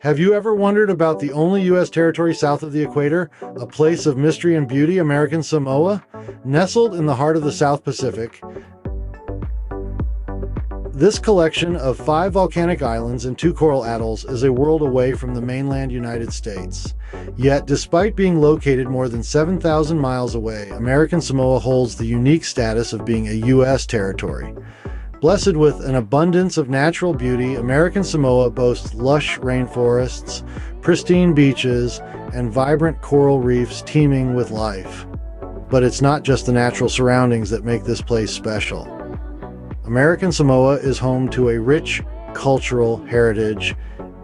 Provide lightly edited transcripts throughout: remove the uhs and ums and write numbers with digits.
Have you ever wondered about the only U.S. territory south of the equator, a place of mystery and beauty, American Samoa? Nestled in the heart of the South Pacific, this collection of 5 volcanic islands and 2 coral atolls is a world away from the mainland United States. Yet, despite being located more than 7,000 miles away, American Samoa holds the unique status of being a U.S. territory. Blessed with an abundance of natural beauty, American Samoa boasts lush rainforests, pristine beaches, and vibrant coral reefs teeming with life. But it's not just the natural surroundings that make this place special. American Samoa is home to a rich cultural heritage,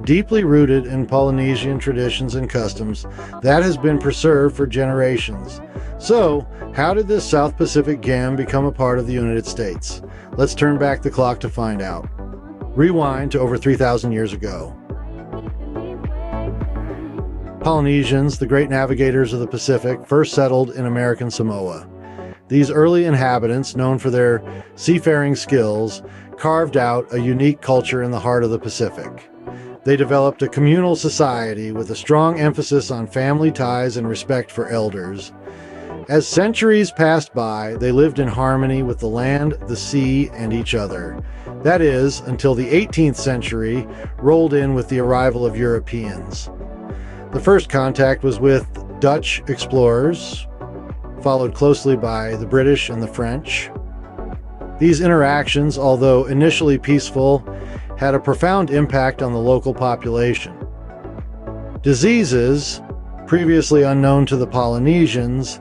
deeply rooted in Polynesian traditions and customs that has been preserved for generations. So, how did this South Pacific gem become a part of the United States? Let's turn back the clock to find out. Rewind to over 3,000 years ago. Polynesians, the great navigators of the Pacific, first settled in American Samoa. These early inhabitants, known for their seafaring skills, carved out a unique culture in the heart of the Pacific. They developed a communal society with a strong emphasis on family ties and respect for elders. As centuries passed by, they lived in harmony with the land, the sea, and each other. That is, until the 18th century rolled in with the arrival of Europeans. The first contact was with Dutch explorers, followed closely by the British and the French. These interactions, although initially peaceful, had a profound impact on the local population. Diseases, previously unknown to the Polynesians,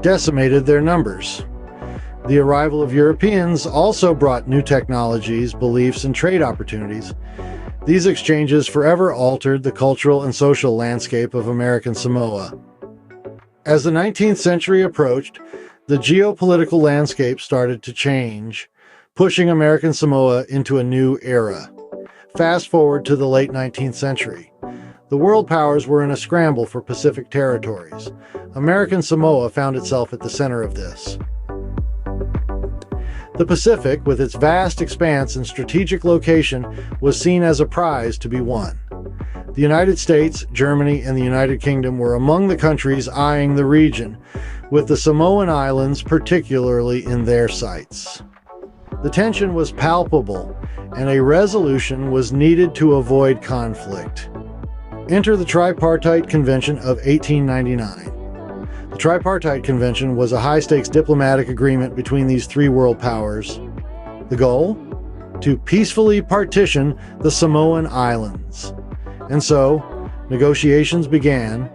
decimated their numbers. The arrival of Europeans also brought new technologies, beliefs, and trade opportunities. These exchanges forever altered the cultural and social landscape of American Samoa. As the 19th century approached, the geopolitical landscape started to change, pushing American Samoa into a new era. Fast forward to the late 19th century. The world powers were in a scramble for Pacific territories. American Samoa found itself at the center of this. The Pacific, with its vast expanse and strategic location, was seen as a prize to be won. The United States, Germany, and the United Kingdom were among the countries eyeing the region, with the Samoan Islands particularly in their sights. The tension was palpable, and a resolution was needed to avoid conflict. Enter the Tripartite Convention of 1899. The Tripartite Convention was a high-stakes diplomatic agreement between these 3 world powers. The goal? To peacefully partition the Samoan Islands. And so, negotiations began,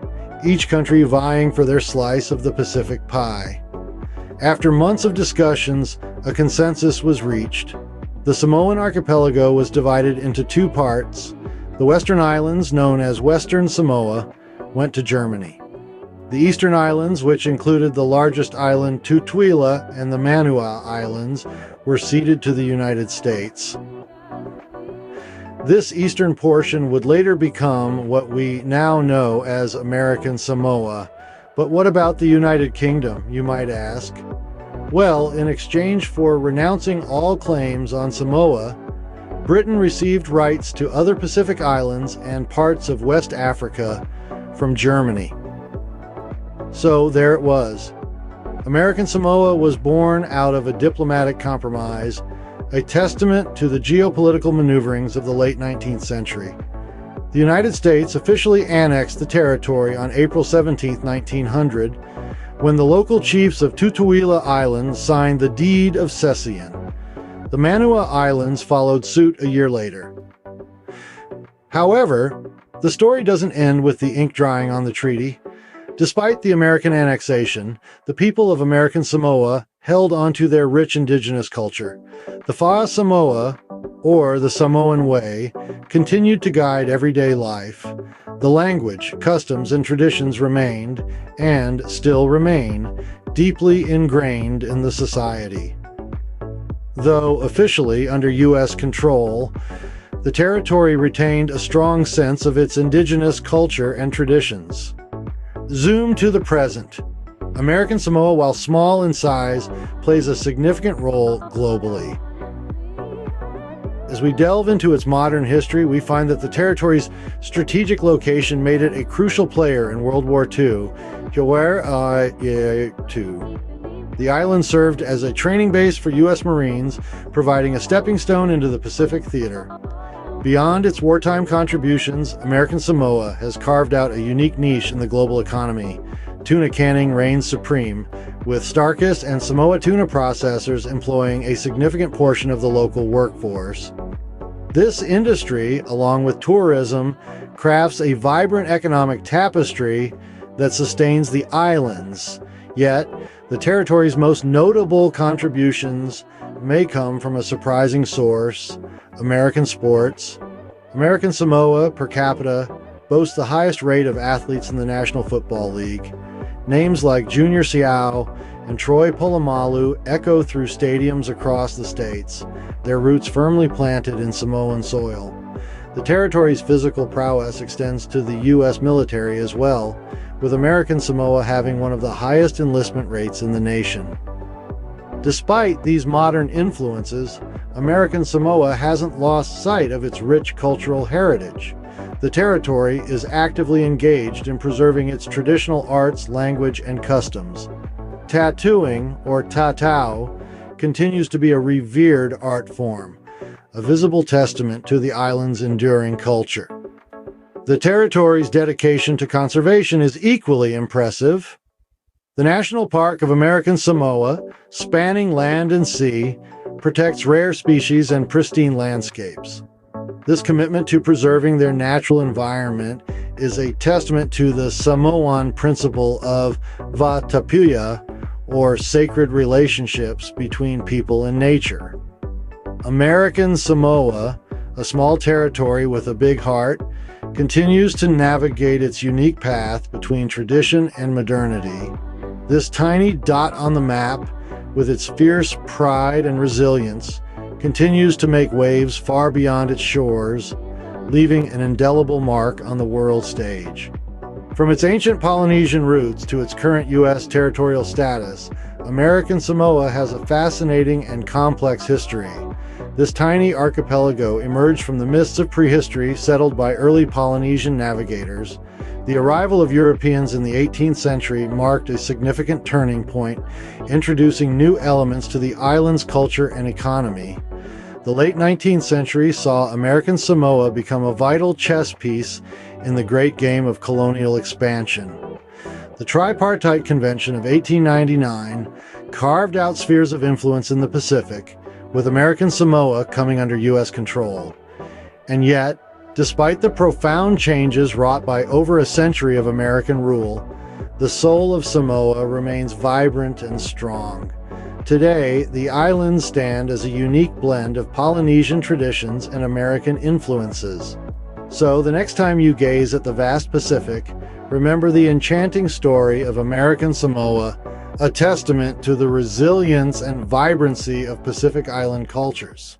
each country vying for their slice of the Pacific pie. After months of discussions, a consensus was reached. The Samoan archipelago was divided into 2 parts. The Western Islands, known as Western Samoa, went to Germany. The Eastern Islands, which included the largest island Tutuila and the Manua Islands, were ceded to the United States. This eastern portion would later become what we now know as American Samoa. But what about the United Kingdom, you might ask? Well, in exchange for renouncing all claims on Samoa, Britain received rights to other Pacific islands and parts of West Africa from Germany. So there it was. American Samoa was born out of a diplomatic compromise, a testament to the geopolitical maneuverings of the late 19th century. The United States officially annexed the territory on April 17, 1900, when the local chiefs of Tutuila Island signed the Deed of Cession. The Manua Islands followed suit a year later. However, the story doesn't end with the ink drying on the treaty. Despite the American annexation, the people of American Samoa held onto their rich indigenous culture. The Fa'a Samoa, or the Samoan way, continued to guide everyday life. The language, customs, and traditions remained, and still remain, deeply ingrained in the society. Though officially under U.S. control, the territory retained a strong sense of its indigenous culture and traditions. Zoom to the present. American Samoa, while small in size, plays a significant role globally. As we delve into its modern history, we find that the territory's strategic location made it a crucial player in World War II. The island served as a training base for U.S. Marines, providing a stepping stone into the Pacific theater. Beyond its wartime contributions, American Samoa has carved out a unique niche in the global economy. Tuna canning reigns supreme, with Starkist and Samoa tuna processors employing a significant portion of the local workforce. This industry, along with tourism, crafts a vibrant economic tapestry that sustains the islands. Yet, the territory's most notable contributions may come from a surprising source: American sports. American Samoa, per capita, boasts the highest rate of athletes in the National Football League. Names like Junior Seau and Troy Polamalu echo through stadiums across the states, their roots firmly planted in Samoan soil. The territory's physical prowess extends to the U.S. military as well, with American Samoa having one of the highest enlistment rates in the nation. Despite these modern influences, American Samoa hasn't lost sight of its rich cultural heritage. The territory is actively engaged in preserving its traditional arts, language, and customs. Tattooing, or tatau, continues to be a revered art form, a visible testament to the island's enduring culture. The territory's dedication to conservation is equally impressive. The National Park of American Samoa, spanning land and sea, protects rare species and pristine landscapes. This commitment to preserving their natural environment is a testament to the Samoan principle of vatapuia, or sacred relationships between people and nature. American Samoa, a small territory with a big heart, continues to navigate its unique path between tradition and modernity. This tiny dot on the map, with its fierce pride and resilience, continues to make waves far beyond its shores, leaving an indelible mark on the world stage. From its ancient Polynesian roots to its current U.S. territorial status, American Samoa has a fascinating and complex history. This tiny archipelago emerged from the mists of prehistory settled by early Polynesian navigators. The arrival of Europeans in the 18th century marked a significant turning point, introducing new elements to the island's culture and economy. The late 19th century saw American Samoa become a vital chess piece in the great game of colonial expansion. The Tripartite Convention of 1899 carved out spheres of influence in the Pacific, with American Samoa coming under U.S. control. And yet, despite the profound changes wrought by over a century of American rule, the soul of Samoa remains vibrant and strong. Today, the islands stand as a unique blend of Polynesian traditions and American influences. So, the next time you gaze at the vast Pacific, remember the enchanting story of American Samoa, a testament to the resilience and vibrancy of Pacific Island cultures.